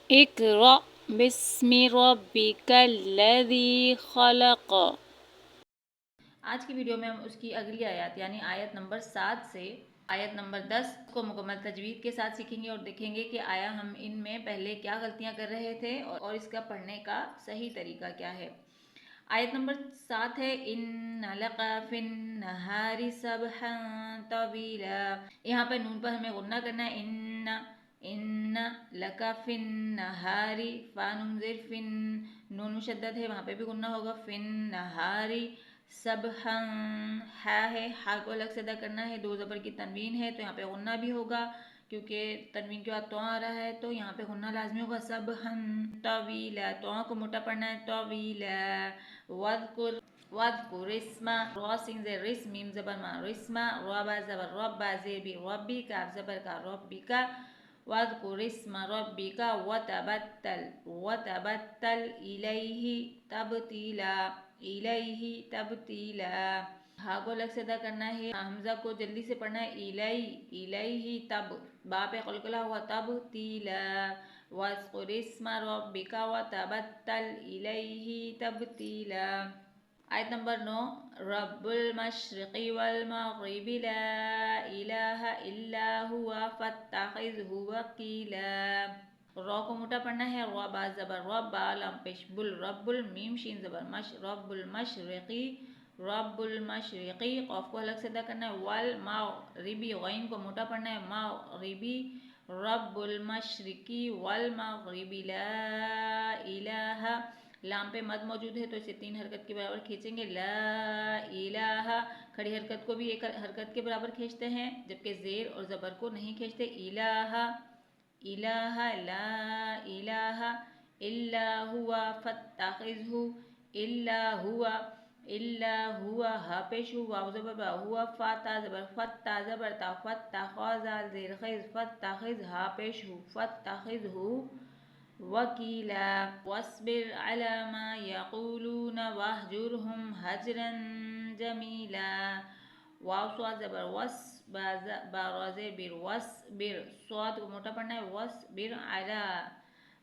اقرأ بسم ربک الذی خلق۔ آج کی ویڈیو میں ہم اس کی اگلی آیات یعنی آیت نمبر 7 سے آیت نمبر 10 کو مکمل تجوید کے ساتھ سیکھیں گے اور دیکھیں گے کہ آیا ہم ان میں پہلے کیا غلطیاں کر رہے تھے اور اس کا پڑھنے کا صحیح طریقہ کیا ہے۔ آیت نمبر 7 ہے ان لک فی النہار سبحا طویلا۔ یہاں پہ نون پر ہمیں غنہ کرنا ہے، ان لک فی النہار، فا نون زیر فن، نون مشدد ہے وہاں پہ بھی غنہ ہوگا، فی النہار سبحا، ہا ہے، ہا کو الگ سے ادا کرنا ہے، دو زبر کی تنوین ہے تو یہاں پہ غنہ بھی ہوگا کیونکہ تنوین کے بعد تو آ رہا ہے تو یہاں پہ غنہ لازمی ہوگا، سبحا طویلا، تو کو موٹا پڑھنا ہے، طویلا، واذکر اسم، را سین زیر رس، میم زبر ما، رسم، را با زبر رب، با زیر بی، ربی، کاف زبر کا، ربی کا، واذکر اسم ربک وتبتل الیہ تبتیلا، الیہ تبتیلا، ہا کو الگ سے ادا کرنا ہے، حمزہ کو جلدی سے پڑھنا ہے، الیہ تب، با پہ قلقلہ ہوا، تبتیلا، واذکر اسم ربک وتبتل الیہ تبتیلا۔ آیت نمبر 9 رب المشرق والمغرب لا الہ الا هو فاتخذہ وکیلا۔ را کو موٹا پڑھنا ہے، را با زبر رب، با لام پیش بل، رب المیم شین زبر مش، رب المشرقی، رب المشرقی، قاف کو الگ سے ادا کرنا ہے، والمغربی، غین کو موٹا پڑھنا ہے، مغربی، رب المشرقی والمغربی لا الہ، لام پہ مد موجود ہے تو اسے 3 حرکت کے برابر کھینچیں گے، لا الہ، کھڑی حرکت کو بھی ایک حرکت کے برابر کھینچتے ہیں جبکہ زیر اور زبر کو نہیں کھینچتے، الہ، الہ، لا الہ الا هو فاتخذہ، الا هو، الا هو، ہا پیش ہو، واو زبر با، ہوا، فا تا زبر فت، تا زبر تا، فاتخذ زیر خیز، فاتخذ، ہا پیش ہو، فاتخذہ وکیلا، واصبر علی ما یقولون واہجرہم ہجرا جمیلا، واو صاد زبر وس، با را زیر بیر، وصبر، صاد کو موٹا پڑھنا ہے، وصبر علی،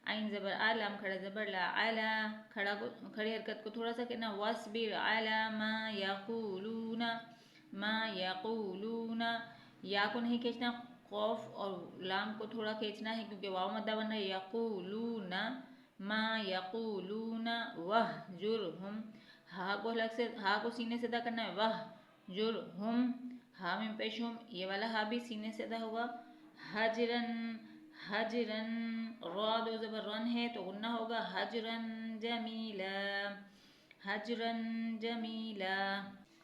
عین زبر آ، لام کھڑا زبر لا، علی، کھڑی حرکت کو تھوڑا سا کہنا، واصبر علی ما یقولون، ما یقولون، یا کو نہیں کھینچنا، قوف اور لام کو تھوڑا کھینچنا ہے کیونکہ واو مدہ بن رہا ہے، یقولون، ما یقولون، واہجرہم، ہا کو الگ سے، ہا کو سینے سے ادا کرنا ہے، واہجرہم، ہا میں پیش ہم، یہ والا ہا بھی سینے سے ادا ہوگا، حجرن، حجرن، را دو زبر رن ہے تو غنہ ہوگا، حجرن جمیلا، حجرن جمیلا۔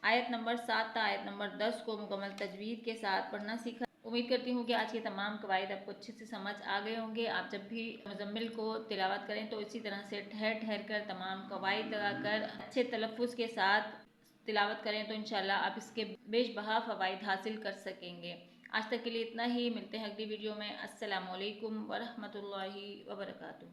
آیت نمبر 7 تا آیت نمبر 10 کو مکمل تجوید کے ساتھ پڑھنا سیکھا۔ امید کرتی ہوں کہ آج کے تمام قواعد آپ کو اچھے سے سمجھ آ گئے ہوں گے۔ آپ جب بھی مزمل کو تلاوت کریں تو اسی طرح سے ٹھہر ٹھہر کر تمام قواعد لگا کر اچھے تلفظ کے ساتھ تلاوت کریں تو انشاءاللہ آپ اس کے بیش بہا فوائد حاصل کر سکیں گے۔ آج تک کے لیے اتنا ہی، ملتے ہیں اگلی ویڈیو میں۔ السلام علیکم ورحمۃ اللہ وبرکاتہ۔